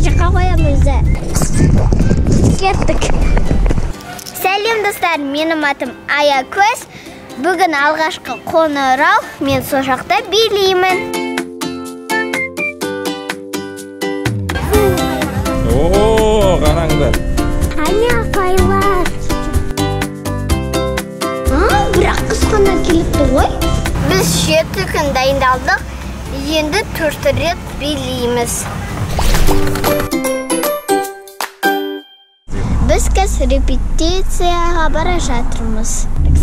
жаққа қоямыз. Кеттік. Сәлем достар, менің атым Аякөз. Бүгін алғашқы қоңырау, мен сол жақта билеймін. Қараңдар. Ане апайлар. Бірақ қыз қана келіпті ғой. Біз 7 күн дайындалдық. Енді 4 рет билейміз. Біз қазір репетицияға бара жатырмыз.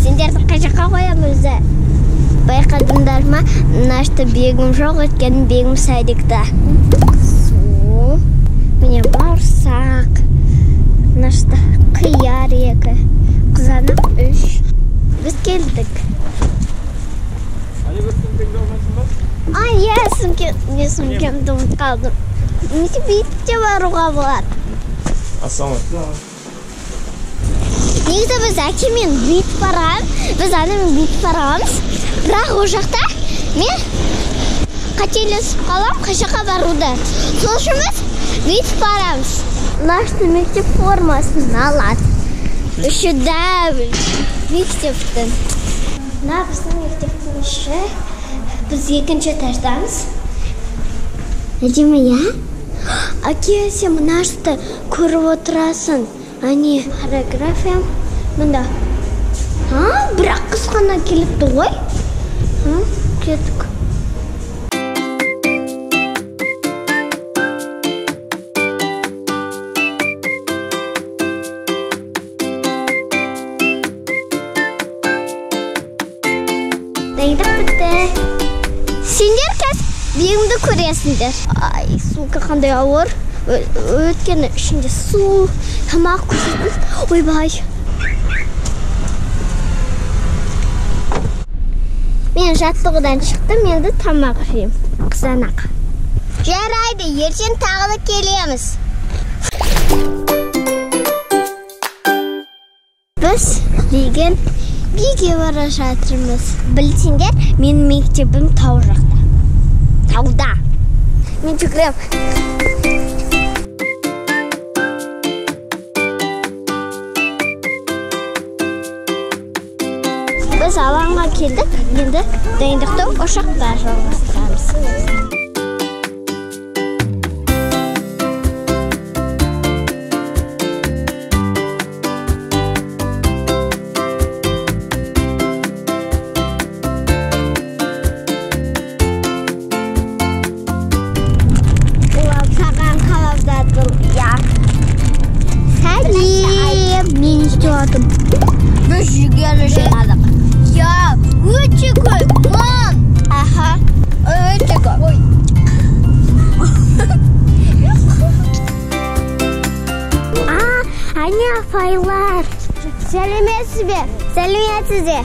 Сендерді қай жаққа қоямыз? Байқадыңдар ма? Нашты бегім жоқ, өткенім бегім садикта. Міне бауырсақ. Нашты қияр 2, қызанақ 3. Біз келдік. Сөмкемді ұмытып қалдым. Немесе бейітте баруға болады. Ассалаумағалейкум. Негізі біз әкемен бейт барамыз. Біз анымен бейт барамыз. Бірақ о жақта мен қателесіп қалам, қай жаққа баруды. Сол үшін біз бейт барамыз. Нашты мектеп формасын алады. Үші дәбіл мектептің. Мына біздің мектептің іші. Біз 2-ші этаждамыз. Әдемі, я? Әке, сен мұнашты көріп отырасың. Әне, хореографиям. Мұнда. Бірақ қыз қана келіпті ғой. Кеттік. Дайындық бітті. Сендер қазір бегімді көресіңдер. Ай, сука қандай ауыр. Өткені ішінде су, тамақ көрсетіңіз. Ойбай. Мен жаттығыдан шықтым, енді тамақ жеймін. Қызанақ. Жарайды, ертең тағы да келеміз. Біз деген биге бара жатырмыз. Білсеңдер, менің мектебім тау жақта. Тауда. Мен жүгірем. Біз алаңға келдік, енді дайындықты ошақта жалғастырамыз. Саған қалавдадым, я. Сәлем, мен істеуатым. Біз жүгері жинадық. Я, өте көп, мам! Аха, өте көп. Ане апайлар. Сәлеметсіз бе? Сәлеметсіз де.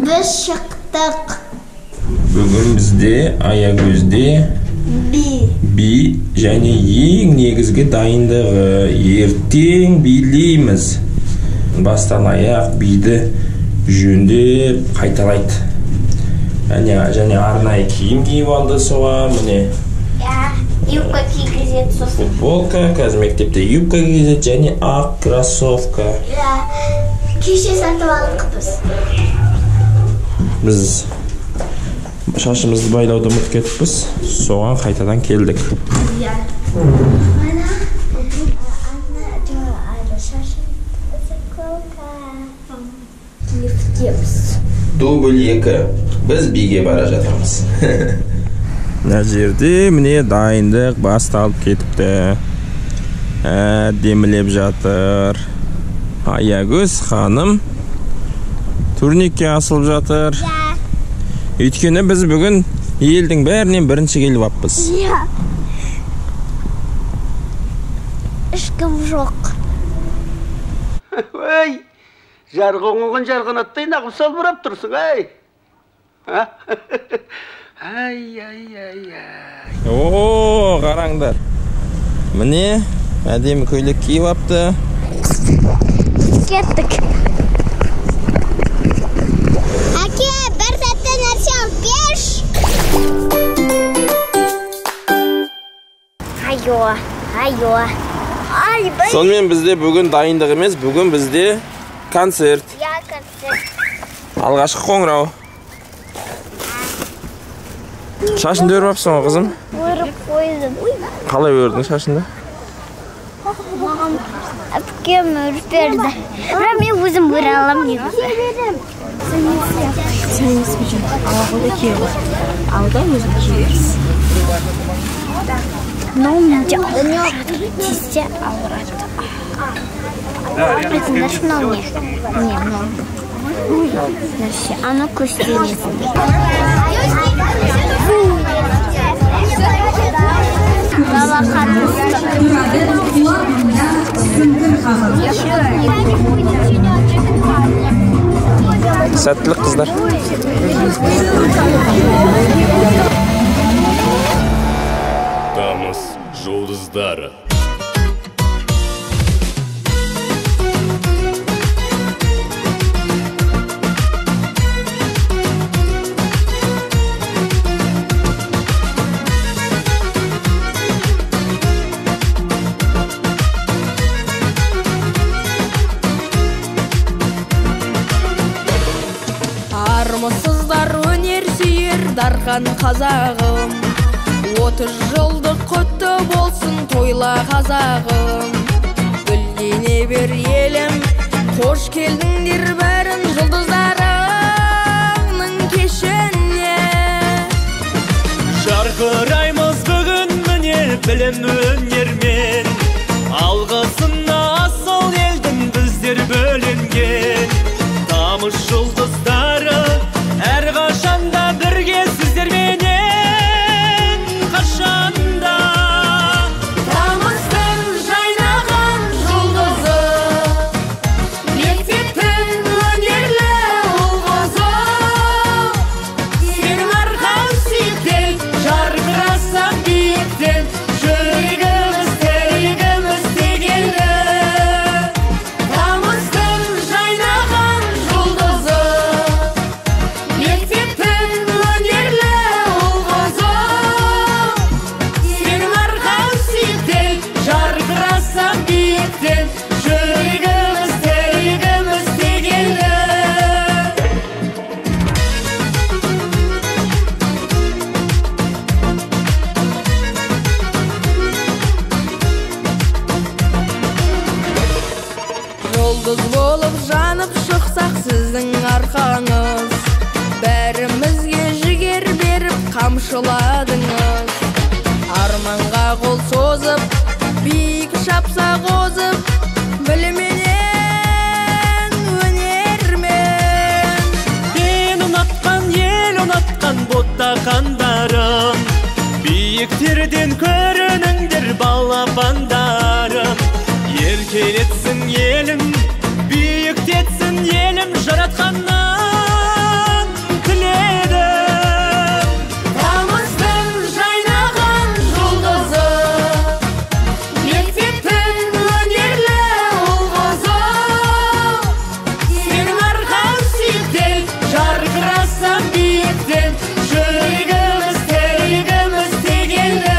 Біз шықтық. Бүгін бізде Аягөзде би және ең негізгі дайындығы. Ертең билейміз. Бастан аяқ биді жөндеп қайталайды. Және арнайы киім киіп алды соған, міне. Юбка кигізеді сосын. Футболка, қазір мектепте юбка кигізеді және ақ кроссовка. Кеше сатып алдық біз. Біз шашымызды байлауды ұмытып кетіппіз, соған қайтадан келдік. Дубль 2. Біз биге бара жатырмыз. Мына жерде міне дайындық басталып кетіпті. Демілеп жатыр. Аягөз ханым турникке асылып жатыр. Өйткені біз бүгін елдің бәрінен бірінші келіп аппыз. Ешкім жоқ. Ой, жарғын оған жарғын аттай нағым салбырап тұрсың, ай. Ай. О, қараңдар. Mine, әдемі көйлек киіп апты. Кеттік. Әке, бір сәтті нәрсе алып беш. Айо. Сонымен бізде бүгін дайындық емес, бүгін бізде концерт. Концерт. Алғашқы қоңырау. Шашынды өріп апсың ғой, қызым? Өріп қойдым. Қалай өрдің шашынды? Маған әпкем өріп берді. Бірақ мен өзім өре алам негізі. Sen ismicim. Ağda kiyo var. Ağda özüm kiyeriz. Номненде ауырады, тезде ауырады. Знаешь, мынау не? Не, мынау. Нәрсе, аны көстересің. Бала қатысты. Сәттілік, қыздар. Тамыз жұлдыздары. Армысыздар өнер сүйер дархан қазағым. 30 жылдық құтты болсын тойла қазағым. Гүлдене бер елім, қош келдіңдер бәрін жұлдыздарыңның кешіне. Жарқыраймыз бүгін міне білім өнермен, алғысына асыл елдің біздер бөлінген. Тамыз жұлдыздары әрқашанда бірге сіздерменен, қашанда. Тамыздың жайнаған жұлдызы, мектептің өнерлі ұл-қызы. Сенің арқан сүйіктен, жарқырасақ биіктен, жүрегіміз тірегіміз тегелді. Тамыздың жайнаған жұлдызы, мектептің өнерлі ұл-қызы. Сенің арқан сүйіктен, жарқырасақ биіктен, жүрегіміз тірегіміз тегелді. Жұлдыз болып жанып шықсақ сіздің арқаңыз, бәрімізге жігер беріп қамшыладыңыз. Арманға қол созып, биік шапсақ озып, біліменен өнермен. Мен ұнатқан ел ұнатқан ботақандарым, биіктерден көрініңдер балапандарым. Еркелетсін елім, биіктетсін елім, жаратқаннан тіледім. Тамыздың жайнаған жұлдызы, мектептің өнерлі ұл-қызы. Сенің арқан сүйіктен, жарқырасақ биіктен, жүрегіміз тірегіміз тегелді.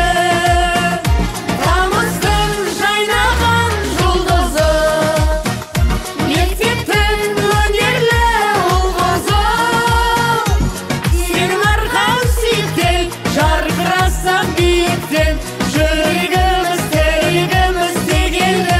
Тамыздың жайнаған жұлдызы, мектептің өнерлі ұл-қызы. Сенің арқан сүйіктен, жарқырасақ биіктен, жүрегіміз тірегіміз тегелді.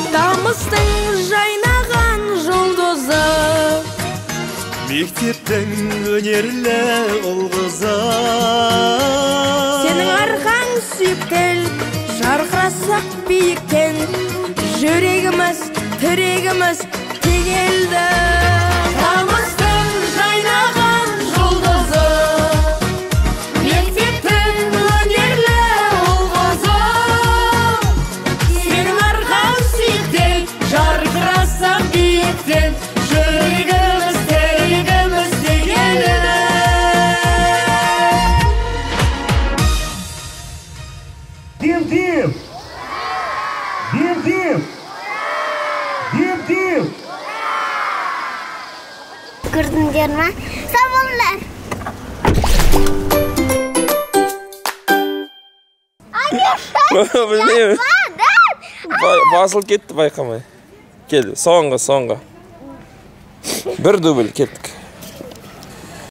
Тамыздың жайнаған жұлдызы, Мектептің өнерлі ұл-қызы. сенің арқаң сүйіктен, жарқырасақ биіктен, жүрегіміз тірегіміз тегелді. Тамыздың жайнаған жұлдызы, мектептің өнерлі ұл-қызы. Сенің арқан сүйіктен, sen жүрегimiz терегimiz дегені Дим, дим! Дим, дим! Дим, дим! Gördüңдер ма? Сау болыңдар. Bilmiyorum. Basılıp gitti baykamay. Gel, songa. Bir dubl kettik.